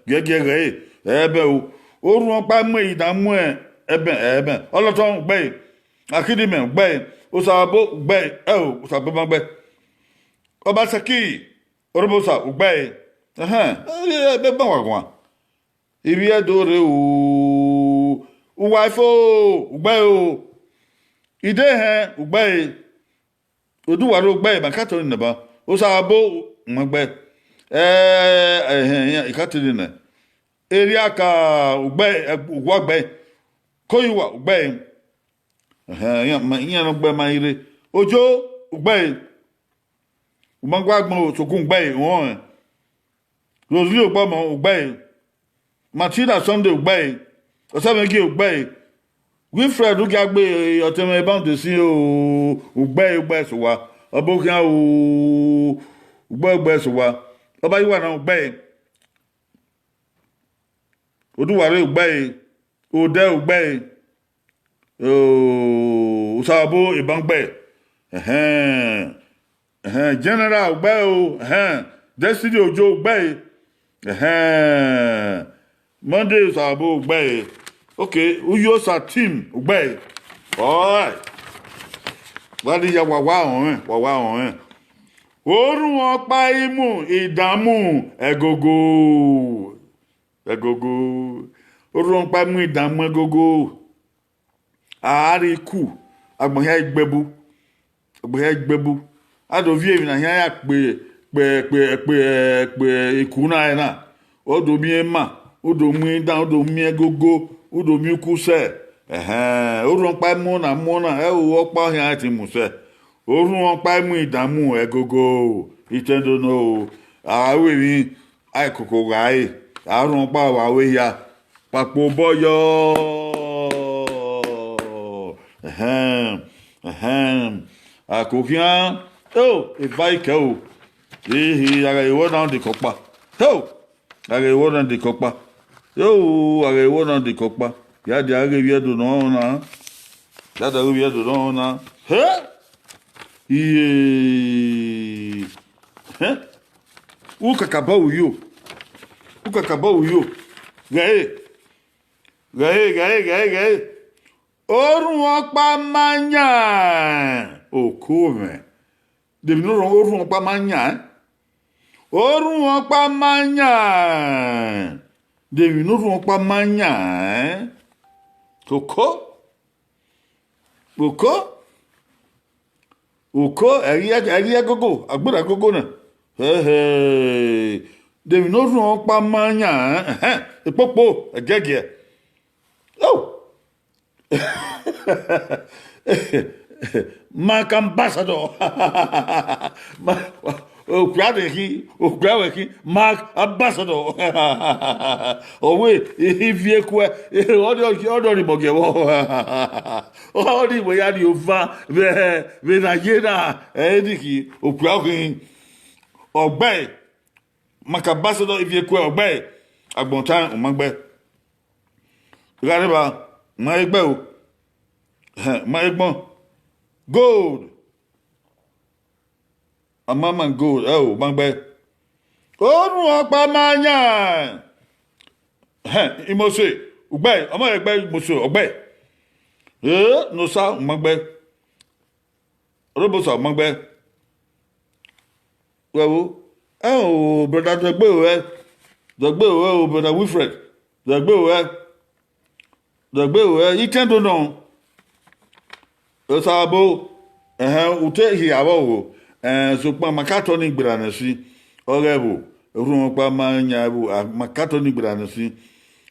gege ebe o orun pa mu ìdààmú eben oloton gbe akidime gbe osabo gbe osabo ma gbe Obaseki orobosa gbe be ba wa gwa ibi edore o wife gbe o ide gbe oduwaro gbe makato ni ba osabo mo gbe ikatiri na area ka ugbe koyiwa ugbe yan gbe ma ire ojo ugbe umangwa gbon sokun ugbe won Rosalie ogbo mo ugbe Matilda Sunday ugbe Osamege ugbe Wilfred ugagbe oteme bound si ugbe so wa obokan ugbe so wa oba yiwa na ugbe oduware ugbe ode ugbe usabo ibangbe general ugbe Destiny Ojo ugbe Monday usabo ugbe okay uyosa team ugbe alright wadi ya wawa on orun opa imu ìdààmú egogo orun pa mu ìdààmú egogo ari ku agbon ya igbebu adovie mi na ya pe iku na odo mi ma odo mu dan odo mi egogo odo mi ku se orun pa mu na o pa ya ti mu se orun pa mu ìdààmú egogo itendo no awe mi aikoko gai arun pa wa we ya papo boyo akokian e vai ke o aga iwo na de kopa aga iwo na de kopa aga iwo na de kopa ya de aga wi do no na ya da wi do no na ukakaba uyo gae orun opa manya okome de no orun opa manya de no orun opa manya oko eri agogo agbara gogo na de no orun opa manya epopo egege Mark Ambassador Okrawe ki Mark Ambassador owe ivie ku odo ri bogewo odi we ya di ova be Nigeria ediki Okrawe ogbe maka ambassador if you kwe ogbe agbontan umagbe gariba ma egbe o ma egbon gold amama gold magbe orun opa manya imose ugbe omo egbe imose ogbe no sa magbe robo sa magbe wewo brother Dogbe o brother Wilfred Dogbe o you can't do no osabo ute hiawo o so pa makato ni gbira na si orebo run pa manya bu makato ni gbira na si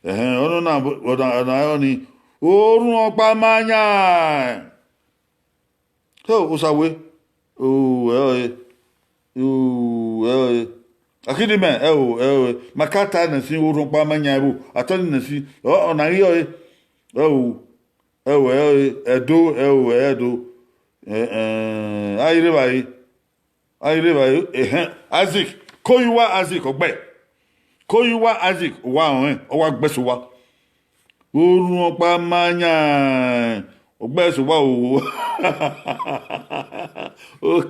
ono na oda oni orun pa manya so osawe akidi me makata na si urun pa manya bu atoni na si na ri edo ayire bayi Azik koyuwa Azik wa wa gbeso wa urun pa manya ogbeso wa o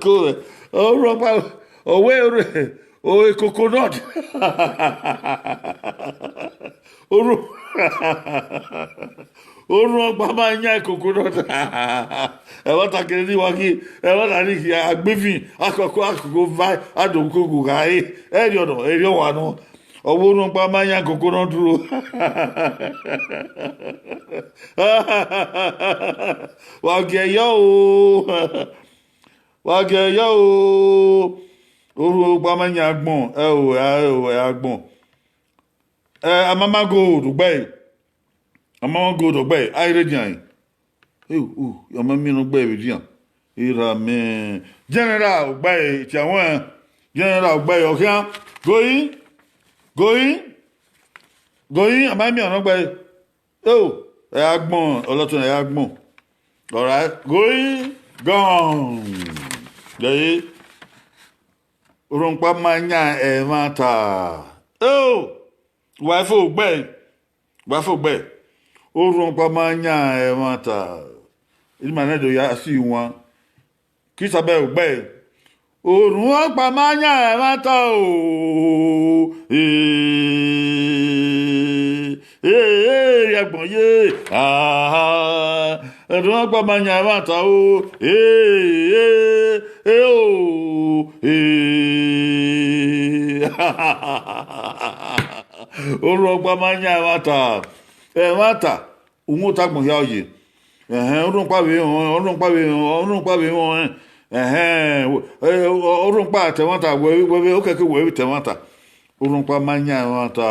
ko urun pa owe coconut orun ọgbà máa ń yá coconut ẹ̀wọ́n takiri ní wákì ẹ̀wọ́n tàbí kí agbẹ́fìn akọ̀kọ̀ vai adòkòkò káyé ẹ̀rí ọ̀nà èrè ọ̀wà náà ọwọ́ orun ọgbà máa ń yá coconut dúró wàgẹ̀ yọ o orun ọgbà máa ń yá agbọ̀n agbọ̀n amama gold ogbe ayre dian ọmọ mi no gbe dian ira me general ogbe ti àwọn general ogbe okian going amami on ogbe agbon olotun agbon all right going gone dey orunpa manya e mata wàá gbẹ orun pa manya e mata ilma na do ya si wọn kí sabe gbẹ orun pa manya e mata o yagbon ye orun pa manya e mata o orun ọgbà manya mata umu tagbon ya oye orun pawe orun pa tewanta we o keke we tewanta orun pa manya mata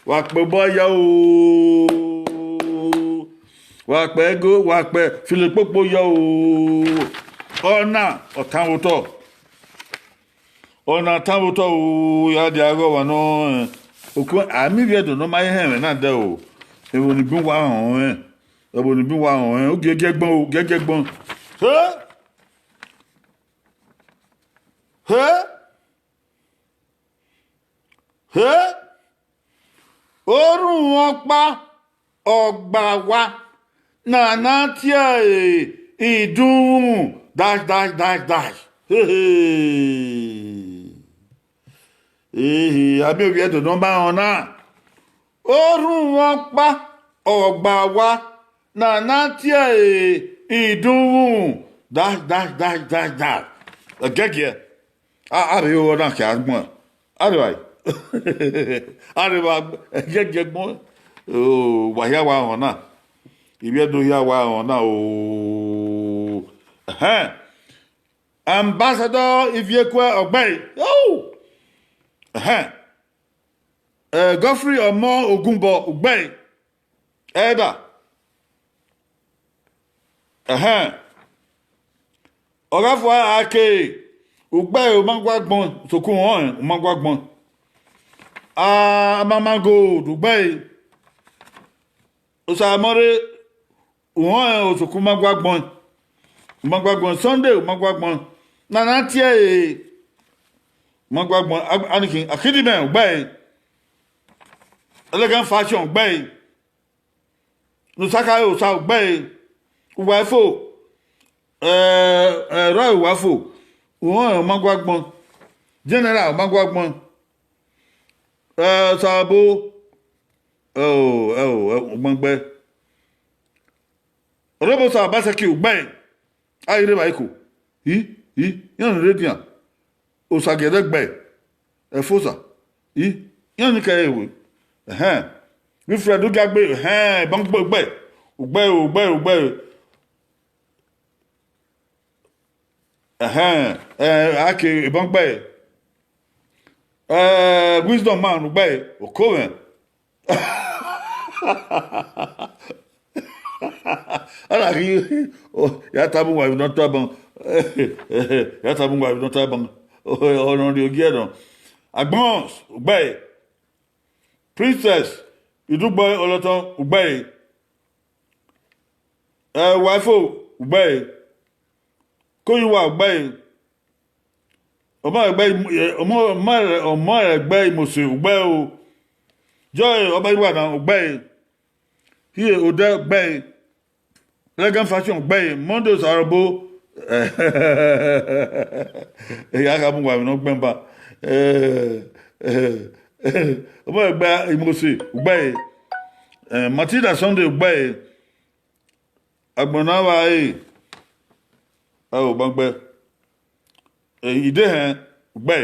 wa pe boya o wa pe go wa pe filipopo ya o ona tanwoto o ya di ago wa no oku ami bi edo no ma he na de o ewo ni bi wa hon o gege gbon orun opa ogba wa na ti idun dash àbí òbí ẹ̀dùn náà bá wọn náà orun wọn pa ọgbà wa nàná tí ìdúnwù dáadáa gẹ́gẹ́ àríwá wọn náà kí á gbọ́n àríwá gẹ́gẹ́ gbọ́n wàyá wa wọn náà ìbí ẹ̀dùn yá wa wọn náà ambassador Ifiekwe Ogbe Godfrey Omo Ogunbo Ogbe Elder Ọ̀gáfọ́ Ake Ogbe Omagwagbon Sokun hàn Omagwagbon Amamago Ogbe Osamore hàn Osokun Omagwagbon Sunday Omagwagbon Nana tie Mangwagbon Anikin Akidimen Bay Elegant Fashion Bay Nusaka South Bay Wafo Roy Wafo Mangwagbon General Mangwagbon Sabo Mangbe Robosa Basaki Bay Ayre Baiko Yan Radiant Osagede gbe efosa yan ni ka ewe mi fredo gagbe ban gbe ake ban gbe wisdom man gbe okowen ala ri ya tabu wa no taban ya tabu wa no taban on the ogiedo agbons ugbe princess idugbo oloton ugbe wifo ugbe koyiwa ugbe ọmọ ẹgbẹ́ ìmọ̀sẹ̀ ugbe o joy ọba Ìbàdàn ugbe hiye ode ugbe elegant fashion ugbe mondos arabo ya ka mu wa no gbemba ọmọ ẹgbẹ́ ìmọ̀sẹ̀ ugbe Matilda Sunday ugbe agbonawa o bangbe ide hen ugbe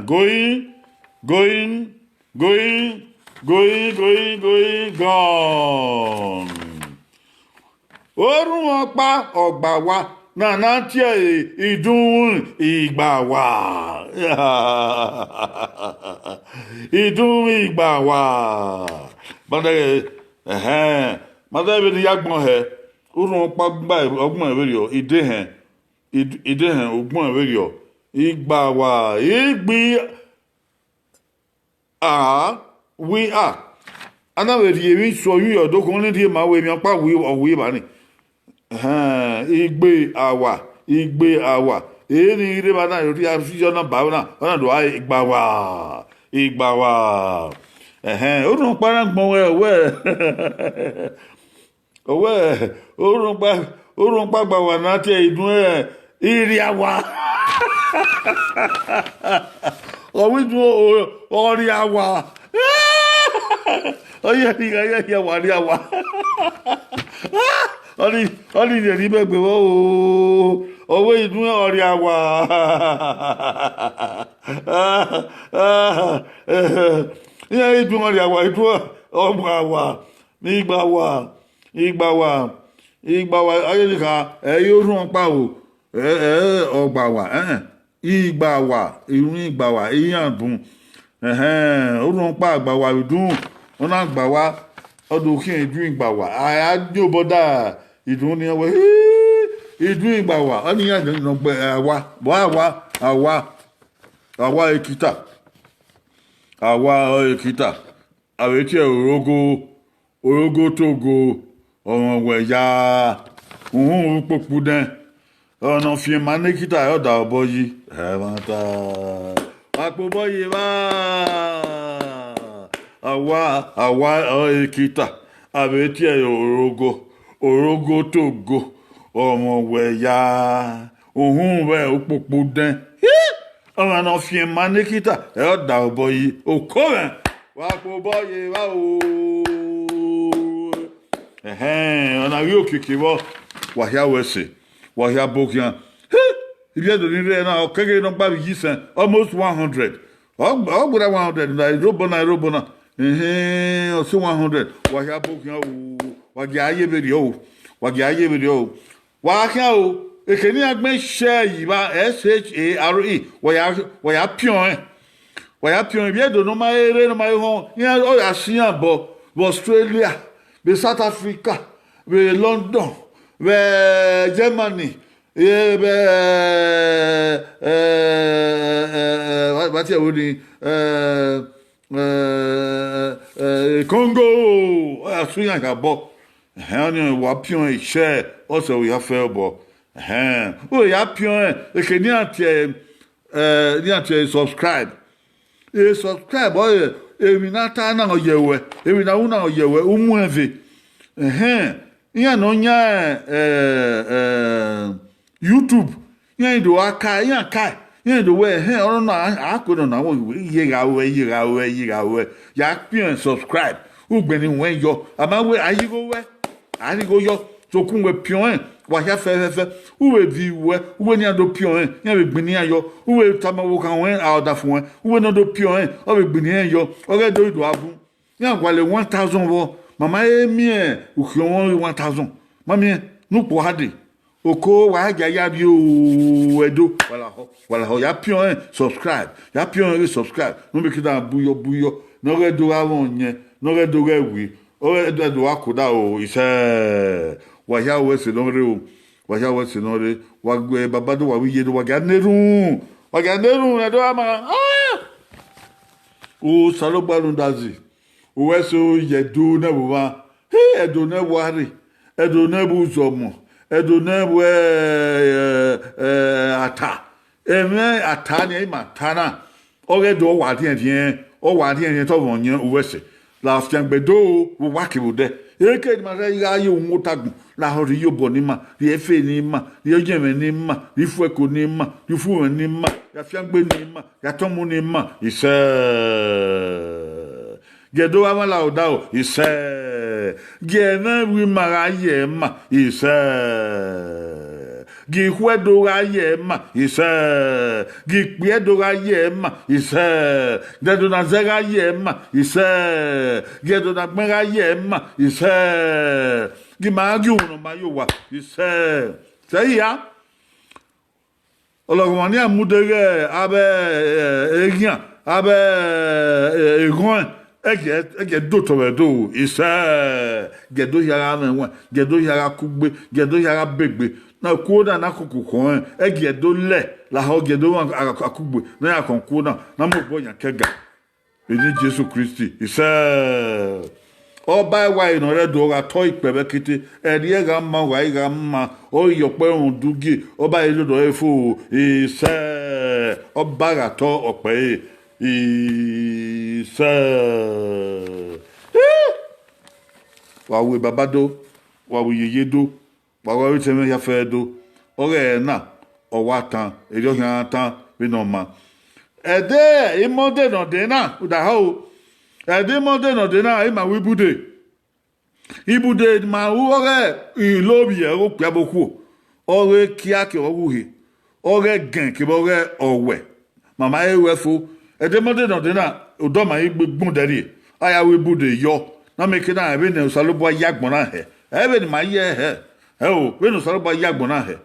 going gone orun ọpa ọgbà wa nana tí ìdún ìgbà wa ìdún ìgbà wa mọdẹ bi ni yagbọn hẹ orun ọpa gba ọgbọn ìwéríọ ìdè hẹn ọgbọn ìwéríọ ìgbà wa ìgbì wí anáwèrè èmi sọ yíyọ dókun ní díẹ̀ máa wọ èmi apá ọ̀wé bá ní igbe àwà èyí ni ilé bá náà rí àfíjọ́ náà bá náà wọ́n náà lọ́ ìgbà wà ó dùn para gbọ́n ó dùn pa gbà wà náà tẹ ìdún ìrì àwà ọ̀wí dùn ọ̀rì àwà ọyẹ wà ní àwà ọdí ìdẹ̀rí mẹ́gbẹ̀ wọ́n owó ìdún ọ̀rẹ́ àwà ní ìdún ọ̀rẹ́ àwà ìdún ọgbà àwà ní ìgbà wà ayélujára ẹ̀yí ó rún ọpá o ọgbà wà ìgbà wà ìrún ìgbà wà ìyàn dùn ó rún ọpá àgbà wà ìdún wọn náà gbà wá ọdún kí ìdún ìgbà wà àájò bọ́dà ìdún ní ọwọ́ ìdún ìgbà wà ọ ní yàtọ̀ ìnàgbẹ́ àwa èkìtà àwọn etí ẹ̀ orógó tógo ọ̀rọ̀ wẹ̀yà òun pòpù dẹ́ ọ̀nà fìmà nẹ́kìtà ọ̀dà ọ̀bọ yìí ẹ̀mọ́ta àpò bọ́yìí wá. Àwa èkìtà àbẹ̀tí ẹ̀ orógó tógo ọmọ wẹ̀yà òhun rẹ̀ òpópó dẹ́n ọmọ náà fi ẹ̀ma nẹ́kìtà ẹ̀ ọ̀dà ọ̀bọ yìí òkó rẹ̀ wà pò bọ́yè wá o ọ̀nà rí òkìkì wọ́ wàhíà wẹ̀sẹ̀ wàhíà bókìá ibi ẹ̀dùn nílẹ̀ náà ọ̀kẹ́kẹ́ náà gbàgbé yìí sẹ́n almost 100 ọ̀gbọ̀dá 100 náà ìróbọ̀nà ọsí 100 wàhíà bókìá o wàgì ayébèrè o wàhíà o èkè ní agbẹ́ ṣẹ́ yìí bá SHARE wàyà pìọ̀n ibi ẹ̀dùn náà máa eré náà máa hàn ní ọ̀yà síyàn bọ̀ Australia bẹ̀ South Africa bẹ̀ London bẹ̀ Germany bàtí ẹ̀wọ̀n ni Congo àtúnyàn kà bọ̀ ni wà pìọ̀n ìṣẹ́ ọ̀sẹ̀ òyà fẹ́ bọ̀ òyà pìọ̀n èkè ní àti ni ati subscribe subscribe o emi na ta na oyewe emi na una oyewe umu enve iya no nya YouTube yan do aka yan kai yan do we oro na akodo na wo yega we ya pian subscribe ugbeni wen yo amawe ayigo we arigo yo so kunwe pion wa ya fe uwe vi uwe ni ado pion yan be gbeni ayo uwe tamawo kan wen a oda fun uwe no do pion o be gbeni ayo o ge do abu yan kwale 1000 wo mama emi ukion 1000 mami nu po hade oko wa ya bi o edo wala ho ya pion subscribe ya pion subscribe no be kida buyo no ge do awon yen no ge do ge wi o ge do akoda o ise wa ya we se no re o wa ya we se no re wa gbe babado wa wi ye do wa ga nerun na do ama o salo gbarun dazi o we so ye do na bo wa edo na wari edo na bu zomo edo na bu ata eme ata ni ma tana o ge do wa dien to won yen o we se la fian gbedo wo wa ki bo de eke ni ma re ya ye un otagun la ho ri yo bo ni ma ri efe ni ma ri ojeme ni ma ri fu eko ni ma ri fu ni ma ya fian gbe ni ma ya tomu ni ma ise gedo amala odao ise gena wi maraye ma ise gi hwedo raye ma ise gi piedo raye ma ise gedo na zera ye ma ise gedo na gbera ye ma ise gi magi uno mayowa ise seya Ọlọ́run ni amudere abe egian abe egon ege do toredo ise gedo yara menwa gedo yara kugbe gedo yara begbe na kuoda na kokukon ege do le la ho gedo akugbe na ya konkuoda na mo boyan kega eji Jesu Kristi ise ọba wa ino re do ra to ipebe kete eri e ga ma wa ga ma o yo pe un dugi ọba ile do efo ise ọba ra to ope ise wa we babado wa we yeyedo wa we teme ya fe do ore na o wa tan eri o yan tan bi no ma ede imode no de na uda ho ede monde no de na ma we ibude ma ore ilobi e o pia boku ore kia ke o wuhe ore gan ke ore owe mama e wefo ede monde no de na odo ma igbegbun dari aya we bude yo na me ke na ebe ne usalobo yagbon na he ebe ni ma ye he o we no usalobo yagbon na he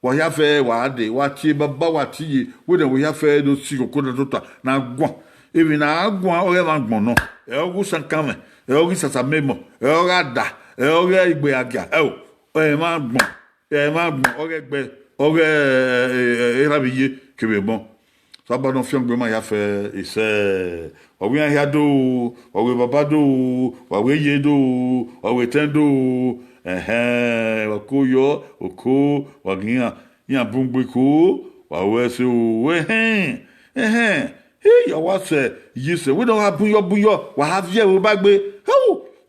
wa ya fe wa de wa ti baba wa ti we de we ya fe do si kokoro tota na gbon ebi na agwa ore ma gbon no e ogu sankame e ogu sasa memo e ora da e ora igbe aga e ma gbon ore gbe ore erabiye kebe bon so ba no fion gbe ma ya fe ise owi an ya do owi baba do owi ye do owi ten do wa ko yo oko wa gyan yan bungbe ko wa we se o we yo wa se yi se we don't have buyo wa have ye o bagbe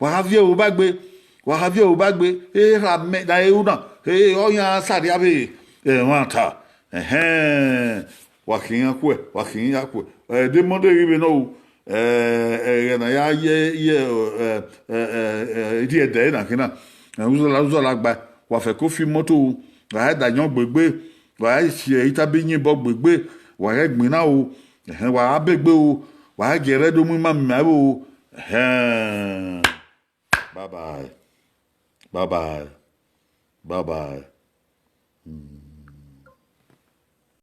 wa have ye o bagbe ra me da e una o yan sari abe wa ta wa kiyan ku de monde ribe no na ya ye di ede na kina uzo la gba wa fe ko fi moto wa da yan gbegbe wa se itabi yin bo gbegbe wa re gbin na o wa abegbe o wa gere do mu ma ma o bye bye